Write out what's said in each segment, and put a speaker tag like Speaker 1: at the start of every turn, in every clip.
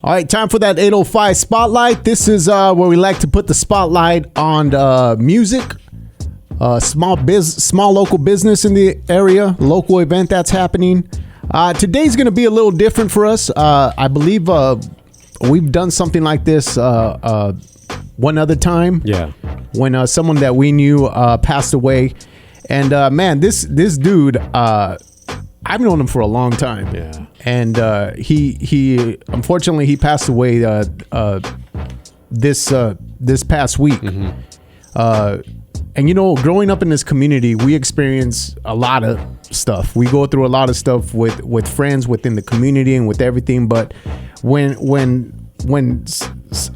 Speaker 1: All right, time for that 805 spotlight. This is where we like to put the spotlight on music, small local business in the area, local event that's happening. Today's going to be a little different for us. I believe we've done something like this one other time.
Speaker 2: Yeah.
Speaker 1: When someone that we knew passed away. And man, this dude, I've known him for a long time.
Speaker 2: Yeah.
Speaker 1: And he unfortunately he passed away this past week. Mm-hmm. And you know, growing up in this community, we experience a lot of stuff. We go through a lot of stuff with friends within the community and with everything. But when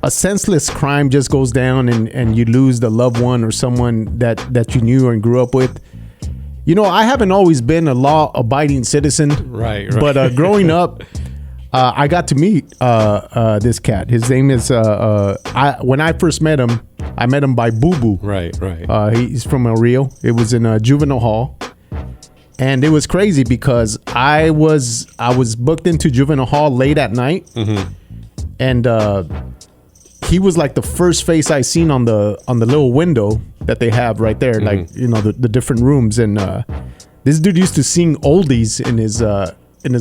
Speaker 1: a senseless crime just goes down and you lose the loved one or someone that you knew and grew up with, you know, I haven't always been a law-abiding citizen.
Speaker 2: Right.
Speaker 1: But growing up, I got to meet this cat. His name is, when I first met him, I met him by Booboo.
Speaker 2: Right.
Speaker 1: He's from El Rio. It was in a juvenile hall. And it was crazy because I was booked into juvenile hall late at night. Mm-hmm. And he was like the first face I seen on the little window that they have right there, mm-hmm. like, you know, the different rooms. And this dude used to sing oldies in his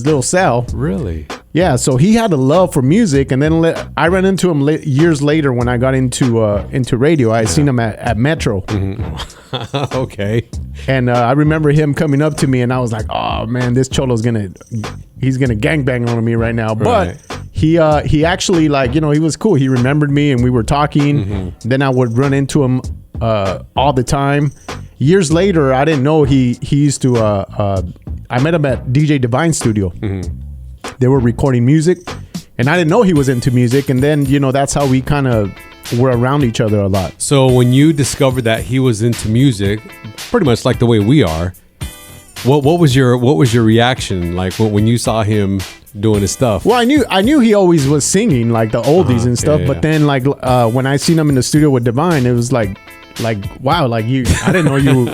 Speaker 1: little cell.
Speaker 2: Really?
Speaker 1: Yeah. So he had a love for music. And then I ran into him years later when I got into radio. I seen him at Metro.
Speaker 2: Mm-hmm. Okay.
Speaker 1: And I remember him coming up to me, and I was like, "Oh man, this cholo's he's gonna gangbang on me right now." But he actually, like, you know, he was cool. He remembered me, and we were talking. Mm-hmm. Then I would run into him all the time. Years later, I didn't know he used to. I met him at DJ Divine's studio. Mm-hmm. They were recording music, and I didn't know he was into music. And then, you know, that's how we kind of were around each other a lot.
Speaker 2: So when you discovered that he was into music, pretty much like the way we are, what was your reaction like when you saw him doing his stuff?
Speaker 1: Well, I knew he always was singing like the oldies and stuff, but then like when I seen him in the studio with Divine, it was like wow, like I didn't know you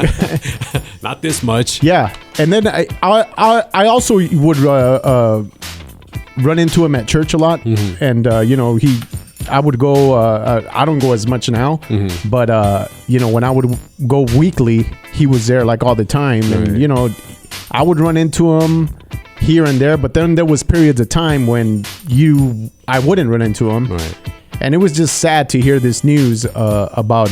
Speaker 2: not this much.
Speaker 1: Yeah. And then I also would run into him at church a lot. Mm-hmm. And you know, I would go I don't go as much now. Mm-hmm. But you know, when I would go weekly, he was there like all the time. Right. And you know, I would run into him here and there, but then there was periods of time when I wouldn't run into him. Right. And it was just sad to hear this news about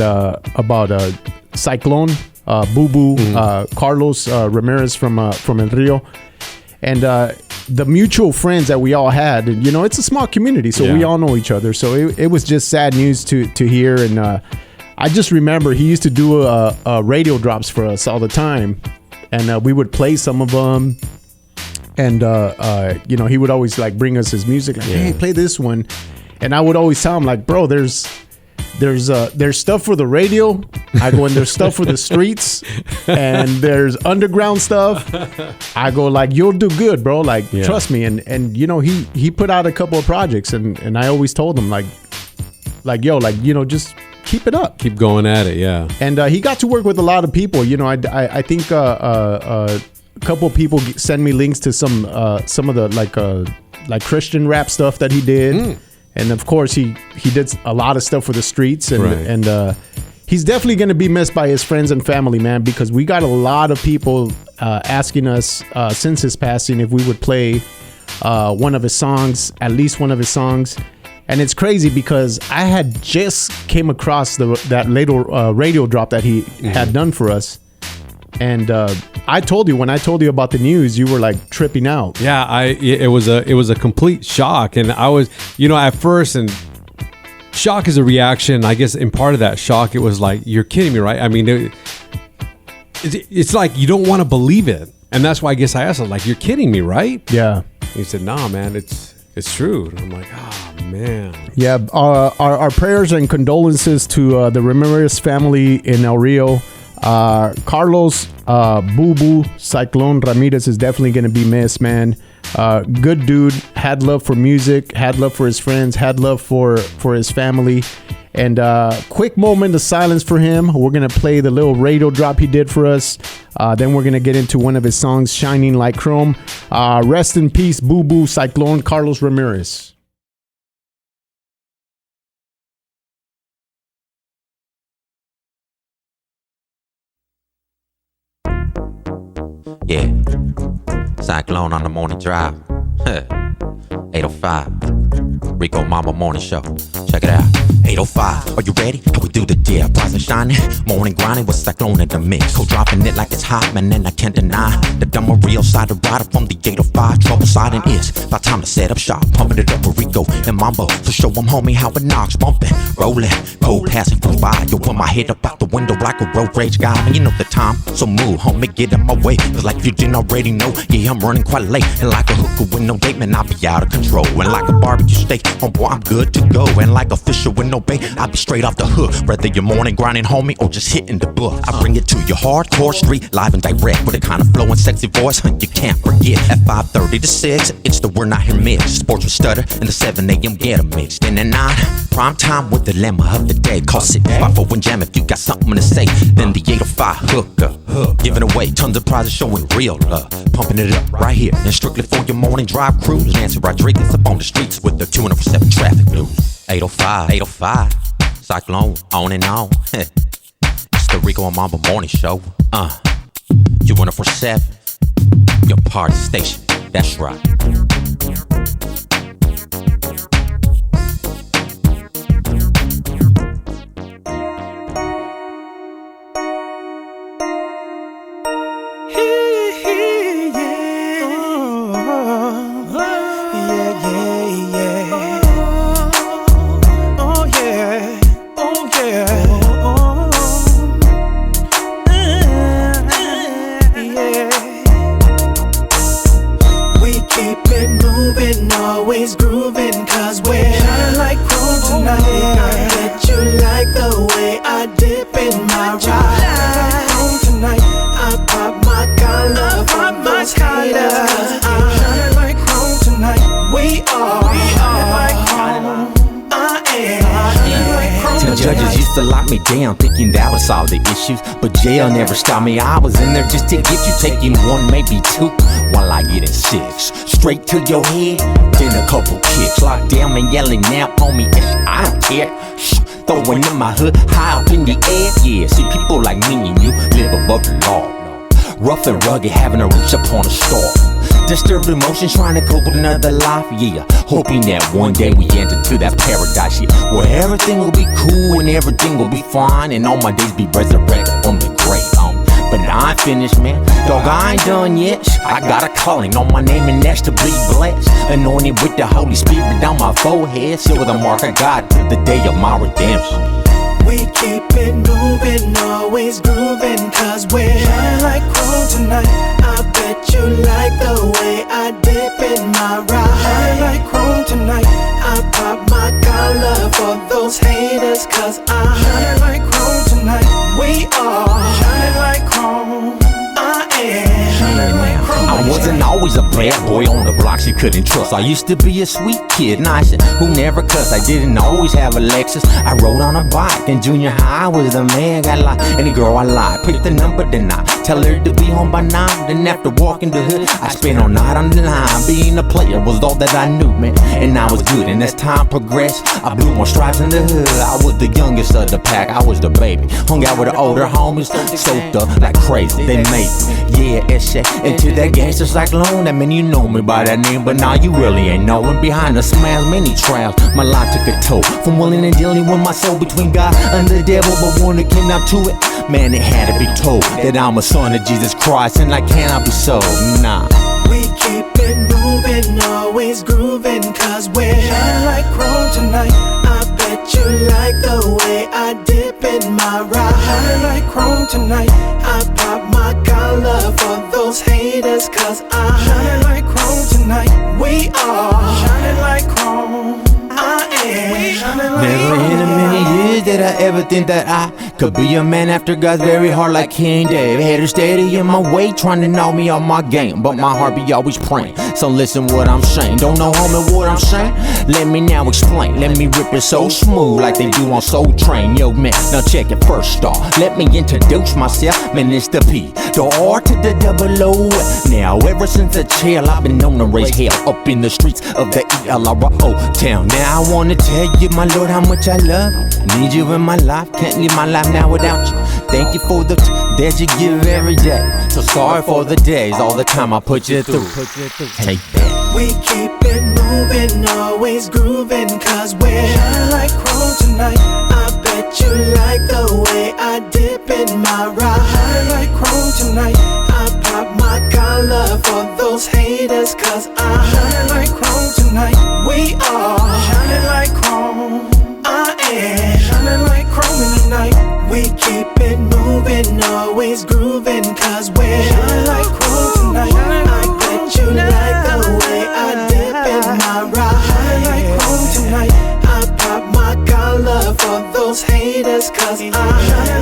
Speaker 1: Cyclone, Booboo, mm-hmm. Carlos Ramirez from El Rio, and the mutual friends that we all had. And, you know, it's a small community, so we all know each other. So it was just sad news to hear. And I just remember he used to do radio drops for us all the time, and we would play some of them. And you know, he would always like bring us his music, like, hey, play this one. And I would always tell him, like, bro, there's stuff for the radio. I go, and there's stuff for the streets, and there's underground stuff. I go, like, you'll do good, bro. Like, trust me. And you know, he put out a couple of projects, and I always told him, like, yo, like, you know, just keep it up.
Speaker 2: Keep going at it, yeah.
Speaker 1: And he got to work with a lot of people. You know, I think a couple of people send me links to some of the like Christian rap stuff that he did. And of course, he did a lot of stuff for the streets, and he's definitely going to be missed by his friends and family, man. Because we got a lot of people asking us since his passing if we would play one of his songs, at least one of his songs. And it's crazy because I had just came across that little radio drop that he had done for us. And I told you, when I told you about the news, you were like tripping out.
Speaker 2: Yeah, it was a complete shock, and I was, you know, at first, and shock is a reaction. I guess in part of that shock, it was like, you're kidding me, right? I mean, it's like you don't want to believe it, and that's why I guess I asked him, like, you're kidding me, right?
Speaker 1: Yeah.
Speaker 2: And he said, nah, man, it's true. And I'm like, oh man.
Speaker 1: Yeah, our prayers and condolences to the Ramirez family in El Rio. Carlos, Booboo, Cyclone Ramirez is definitely going to be missed, man. Good dude, had love for music, had love for his friends, had love for his family. And quick moment of silence for him. We're going to play the little radio drop he did for us. Then we're going to get into one of his songs, Shining Like Chrome. Rest in peace, Booboo, Cyclone, Carlos Ramirez.
Speaker 3: Yeah. Cyclone on the morning drive. 805. Rico Mama Morning Show. Check it out. 805, are you ready? How we do the deal? Bright and shining, morning grinding with Cyclone in the mix. Co-dropping it like it's hot, man, and I can't deny that I'm a real side of rider from the 805. Trouble siding is about time to set up shop. Pumping it up with Rico and Mambo. So show them, homie, how it knocks. Bumping, rolling, cold passing for fire. Yo, put my head up out the window like a road rage guy. Man, you know the time, so move, homie, get in my way. Cause like you didn't already know, yeah, I'm running quite late. And like a hooker with no date, man, I'll be out of control. And like a barbecue steak, homeboy, I'm good to go. And like a fisher with no bait, I'll be straight off the hook. Whether you're morning grinding, homie, or just hitting the book, I bring it to your hardcore street, live and direct, with a kind of flowing, sexy voice you can't forget. At 5:30 to 6, it's the We're Not Here mix. Sports with Stutter, and the 7 a.m. get a mix. Then at 9, prime time with the dilemma of the day. Call 6, 5, 4, and jam if you got something to say. Then the 805 hook, giving away tons of prizes, showing real love. Pumping it up right here, and strictly for your morning drive cruise. Nancy Rodriguez up on the streets with the 247 traffic news. 805, 805, Cyclone, on and on. It's the Rico and Mamba Morning Show. You 104.7, your party station. That's right.
Speaker 4: Always grooving, cause we're shining like chrome tonight. I bet you like the way I dip in my ride. Chrome tonight, I pop my collar from those haters, cause I'm shining like chrome tonight. We are like chrome. I am shining like chrome tonight.
Speaker 3: Judges used to lock me down thinking that would solve the issues, but jail never stopped me. I was in there just to get you, taking 1, maybe 2, while I get in 6. Straight to your head, then a couple kicks. Locked down and yelling now on me, and I don't care. Throwing in my hood, high up in the air. Yeah, see, people like me and you live above the law. Rough and rugged, having to reach up on a star. Disturbed emotions, trying to cope with another life, yeah. Hoping that one day we enter to that paradise, yeah, where everything will be cool and everything will be fine, and all my days be resurrected from the grave. But I ain't finished, man. Dog, I ain't done yet. I got a calling on my name, and that's to be blessed. Anointed with the Holy Spirit down my forehead, seal with the mark of God to the day of my redemption.
Speaker 4: We keep it moving, always grooving, cause we're shining like chrome tonight. I bet you like the way I dip in my ride. Shining like chrome tonight. I pop my collar for those haters, cause I'm shining like chrome tonight. We are shining like chrome. I am shining like chrome.
Speaker 3: I wasn't always a bad boy on the blocks you couldn't trust. I used to be a sweet kid, nice and who never cussed. I didn't always have a Lexus. I rode on a bike in junior high. I was the man, got lie. Any girl I lie, pick the number, then I tell her to be home by 9. Then after walking the hood, I spent all night on the line. Being a player was all that I knew, man, and I was good. And as time progressed, I blew more stripes in the hood. I was the youngest of the pack, I was the baby. Hung out with the older homies, soaked up like crazy. They made me, yeah, it's shit. Into that gangster Cyclone, that mean you know me by that name, but now you really ain't knowing. Behind the smiles, many trials, my life took a toll. From willing and dealing with my soul between God and the devil, but when it came down to it, man, it had to be told that I'm a son of Jesus Christ, and I cannot be so, nah.
Speaker 4: We keep it moving, always grooving, cause we're shining like chrome tonight. I bet you like the way I dip in my ride. Shining like chrome tonight. I pop my collar for those haters, cause I'm shining like chrome tonight. We are shining like chrome. I am shining like
Speaker 3: Never in a million years did I ever think that I could be a man after God's very heart like King David. Haters steady in my way, trying to know me on my game, but my heart be always praying. So listen what I'm saying. Don't know homie what I'm saying? Let me now explain. Let me rip it so smooth like they do on Soul Train. Yo man, now check it first off. Let me introduce myself. Man, it's the P, the R to the double O. Now ever since a child I've been known to raise hell up in the streets of the ELRO town. Now I wanna tell you, my Lord, how much I love you. Need you in my life, can't live my life now without you. Thank you for the that you give every day. So sorry for the days, all the time I put you through. Take that.
Speaker 4: We keep it moving, always grooving, cause we're high like chrome tonight. I bet you like the way I dip in my ride. High like chrome tonight. I pop my collar for those haters, cause I'm high like chrome tonight. We are shining like chrome. I am shining like chrome in the night. We keep it moving, always grooving, cause we're shining like chrome tonight. I bet you like the way I dip in my ride. High like chrome tonight. I pop my collar for those haters, cause I'm high